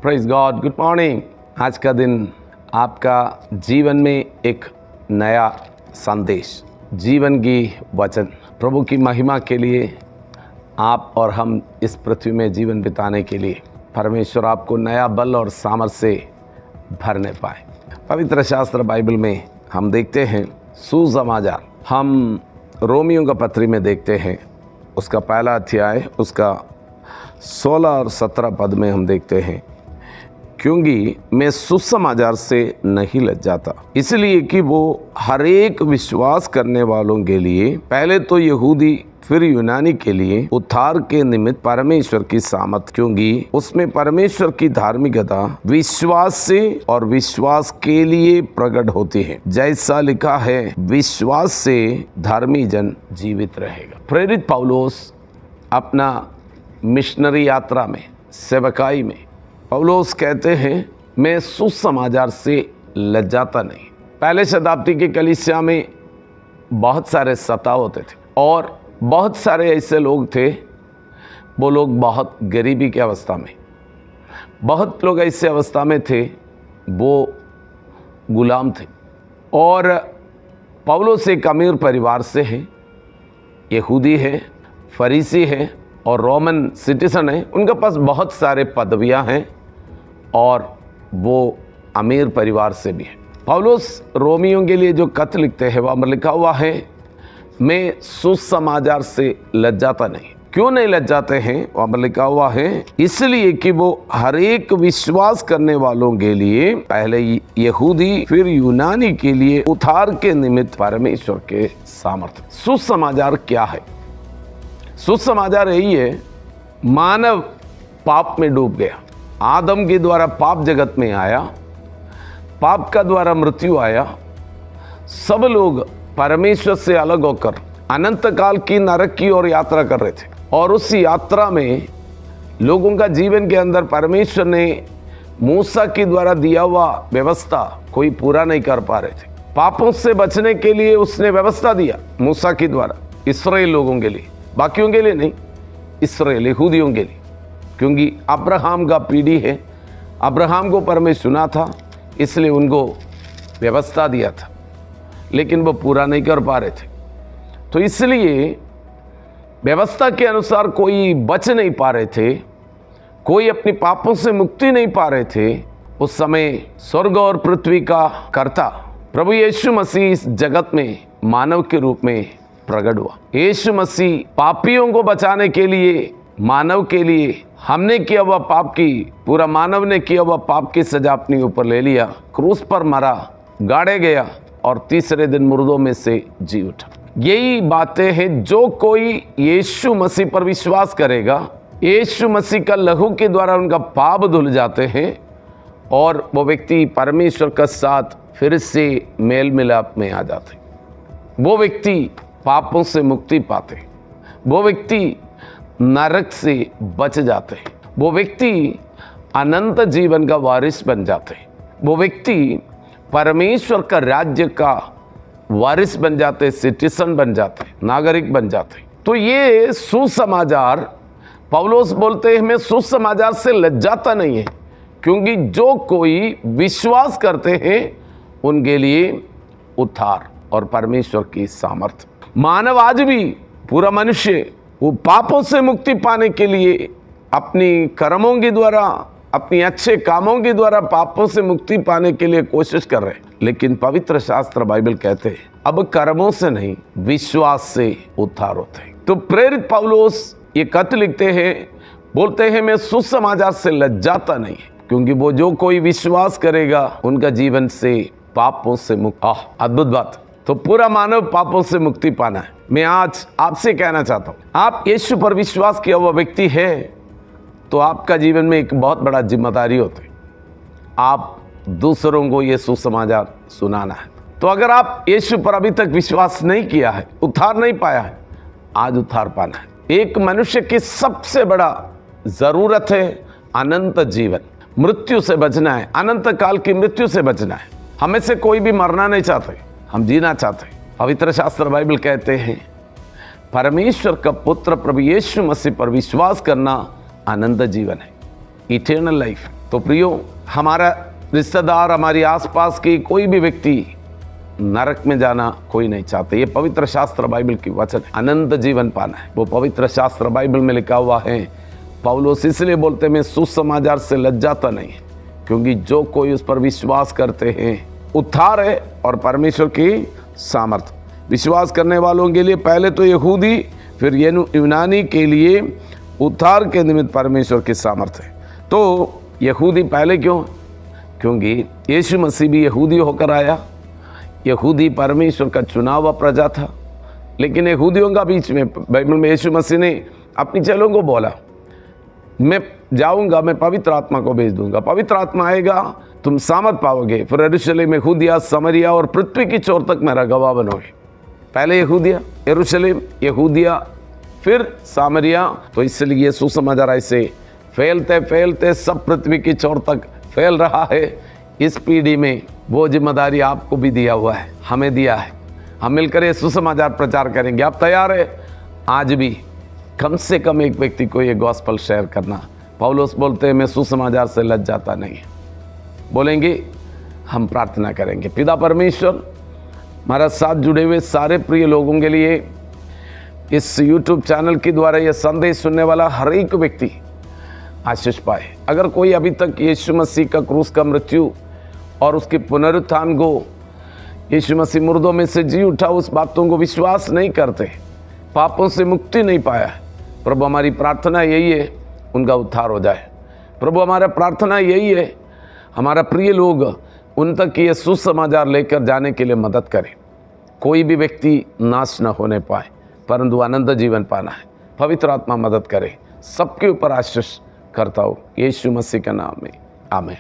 Praise God. Good morning. आज का दिन आपका जीवन में एक नया संदेश, जीवन की वचन, प्रभु की महिमा के लिए आप और हम इस पृथ्वी में जीवन बिताने के लिए परमेश्वर आपको नया बल और सामर्थ से भरने पाए। पवित्र शास्त्र बाइबल में हम देखते हैं सुसमाचार। हम रोमियों का पत्री में देखते हैं, उसका पहला अध्याय उसका 16 और 17 पद में हम देखते हैं, क्योंकि मैं सुसमाचार से नहीं लज्जाता, इसलिए कि वो हर एक विश्वास करने वालों के लिए, पहले तो यहूदी फिर यूनानी के लिए उद्धार के निमित्त परमेश्वर की सामर्थ, क्योंकि उसमें परमेश्वर की धार्मिकता विश्वास से और विश्वास के लिए प्रकट होती है। जैसा लिखा है, विश्वास से धर्मी जन जीवित रहेगा। प्रेरित पौलुस अपना मिशनरी यात्रा में, सेवकाई में, पौलुस कहते हैं मैं सुसमाचार से लज्जाता नहीं। पहले शताब्दी के कलीसिया में बहुत सारे सताव होते थे और बहुत सारे ऐसे लोग थे, वो लोग बहुत गरीबी की अवस्था में, बहुत लोग ऐसे अवस्था में थे वो गुलाम थे। और पौलुस एक अमीर परिवार से है, यहूदी है, फरीसी है और रोमन सिटीजन है। उनके पास बहुत सारे पदवियां हैं और वो अमीर परिवार से भी है। पौलुस रोमियों के लिए जो खत लिखते हैं, वहाँ पर लिखा हुआ है मैं सुसमाचार से लज्जाता नहीं। क्यों नहीं लज्जाते हैं? वहाँ पर लिखा हुआ है इसलिए कि वो हर एक विश्वास करने वालों के लिए, पहले यहूदी फिर यूनानी के लिए उद्धार के निमित्त परमेश्वर के सामर्थ्य। सुसमाचार क्या है? सुसमाचार यही है, मानव पाप में डूब गया। आदम के द्वारा पाप जगत में आया, पाप का द्वारा मृत्यु आया। सब लोग परमेश्वर से अलग होकर अनंत काल की नरक की ओर यात्रा कर रहे थे और उस यात्रा में लोगों का जीवन के अंदर परमेश्वर ने मूसा के द्वारा दिया हुआ व्यवस्था कोई पूरा नहीं कर पा रहे थे। पापों से बचने के लिए उसने व्यवस्था दिया मूसा के द्वारा इस्राएल लोगों के लिए, बाकियों के लिए नहीं, इस्राएल यहूदियों के लिए, क्योंकि अब्राहम का पीढ़ी है। अब्राहम को परमेश्वर सुना था, इसलिए उनको व्यवस्था दिया था, लेकिन वो पूरा नहीं कर पा रहे थे। तो इसलिए व्यवस्था के अनुसार कोई बच नहीं पा रहे थे, कोई अपने पापों से मुक्ति नहीं पा रहे थे। उस समय स्वर्ग और पृथ्वी का कर्ता प्रभु यीशु मसीह इस जगत में मानव के रूप में प्रकट हुआ। यीशु मसीह पापियों को बचाने के लिए, मानव के लिए, हमने किया हुआ पाप की, पूरा मानव ने किया हुआ पाप की सजा अपने ऊपर ले लिया, क्रूस पर मरा, गाड़े गया और तीसरे दिन मुर्दों में से जी उठा। यही बातें हैं, जो कोई यीशु मसीह पर विश्वास करेगा, यीशु मसीह का लहू के द्वारा उनका पाप धुल जाते हैं और वो व्यक्ति परमेश्वर के साथ फिर से मेल मिलाप में आ जाते। वो व्यक्ति पापों से मुक्ति पाते, वो व्यक्ति नरक से बच जाते, वो व्यक्ति अनंत जीवन का वारिस बन जाते, वो व्यक्ति परमेश्वर का राज्य का वारिस बन जाते, सिटीजन बन जाते, नागरिक बन जाते। तो ये सुसमाचार, पौलुस बोलते हैं मैं सुसमाचार से लज्जाता नहीं है, क्योंकि जो कोई विश्वास करते हैं उनके लिए उद्धार और परमेश्वर की सामर्थ। मानव आज भी, पूरा मनुष्य, वो पापों से मुक्ति पाने के लिए अपनी कर्मों के द्वारा, अपनी अच्छे कामों के द्वारा पापों से मुक्ति पाने के लिए कोशिश कर रहे हैं। लेकिन पवित्र शास्त्र बाइबल कहते हैं अब कर्मों से नहीं, विश्वास से उद्धार होते हैं। तो प्रेरित पौलुस ये खत लिखते हैं, बोलते हैं मैं सुसमाचार से लज्जाता नहीं, क्योंकि वो जो कोई विश्वास करेगा उनका जीवन से पापों से मुक्त। अद्भुत बात। तो पूरा मानव पापों से मुक्ति पाना है। मैं आज आपसे कहना चाहता हूँ, आप यीशु पर विश्वास किया हुआ व्यक्ति है तो आपका जीवन में एक बहुत बड़ा जिम्मेदारी होती है, आप दूसरों को ये सुसमाचार सुनाना है। तो अगर आप यीशु पर अभी तक विश्वास नहीं किया है, उद्धार नहीं पाया है, आज उद्धार पाना है। एक मनुष्य की सबसे बड़ा जरूरत है अनंत जीवन, मृत्यु से बचना है, अनंत काल की मृत्यु से बचना है। हमें से कोई भी मरना नहीं चाहते, हम जीना चाहते। पवित्र शास्त्र बाइबल कहते हैं परमेश्वर का पुत्र प्रभु यीशु मसीह पर विश्वास करना अनंत जीवन है, इटर्नल लाइफ। तो प्रियो, हमारा रिश्तेदार, हमारी आसपास की कोई भी व्यक्ति नरक में जाना कोई नहीं चाहते। ये पवित्र शास्त्र बाइबल की वचन है। अनंत जीवन पाना है, वो पवित्र शास्त्र बाइबल में लिखा हुआ है। पौलुस इसलिए बोलते मैं सुसमाचार से लज्जाता नहीं, क्योंकि जो कोई उस पर विश्वास करते हैं उद्धार है और परमेश्वर की सामर्थ। विश्वास करने वालों के लिए पहले तो यहूदी, फिर यूनानी के लिए उद्धार के निमित्त परमेश्वर की सामर्थ है। तो यहूदी पहले क्यों? क्योंकि यीशु मसीह भी यहूदी होकर आया। यहूदी परमेश्वर का चुना हुआ प्रजा था, लेकिन यहूदियों का बीच में बाइबल में यीशु मसीह ने अपनी चेलों को बोला, मैं जाऊंगा, मैं पवित्र आत्मा को भेज दूंगा, पवित्र आत्मा आएगा, तुम सामर्थ पाओगे, फिर यरूशलेम, यहूदिया, समरिया और पृथ्वी की छोर तक मेरा गवाह बनोगे। पहले यहूदिया, यरूशलेम, यहूदिया, फिर सामरिया। तो इसलिए ये सुसमाचार ऐसे फैलते फैलते सब पृथ्वी की छोर तक फैल रहा है। इस पीढ़ी में वो जिम्मेदारी आपको भी दिया हुआ है, हमें दिया है। हम मिलकर ये सुसमाचार प्रचार करेंगे। आप तैयार है? आज भी कम से कम एक व्यक्ति को ये गॉस्पल शेयर करना। पौलुस बोलते हैं मैं सुसमाचार से लज्जाता नहीं। बोलेंगे, हम प्रार्थना करेंगे। पिता परमेश्वर, हमारा साथ जुड़े हुए सारे प्रिय लोगों के लिए इस YouTube चैनल के द्वारा ये संदेश सुनने वाला हर एक व्यक्ति आशीष पाए। अगर कोई अभी तक यीशु मसीह का क्रूस का मृत्यु और उसके पुनरुत्थान को, यीशु मसीह मुर्दों में से जी उठा, उस बातों को विश्वास नहीं करते, पापों से मुक्ति नहीं पाया, प्रभु हमारी प्रार्थना यही है उनका उद्धार हो जाए। प्रभु हमारा प्रार्थना यही है हमारा प्रिय लोग उन तक ये सुसमाचार लेकर जाने के लिए मदद करें। कोई भी व्यक्ति नाश न होने पाए, परंतु अनंत जीवन पाना है। पवित्र आत्मा मदद करे। सबके ऊपर आशीष करता हूँ यीशु मसीह के नाम में, आमीन।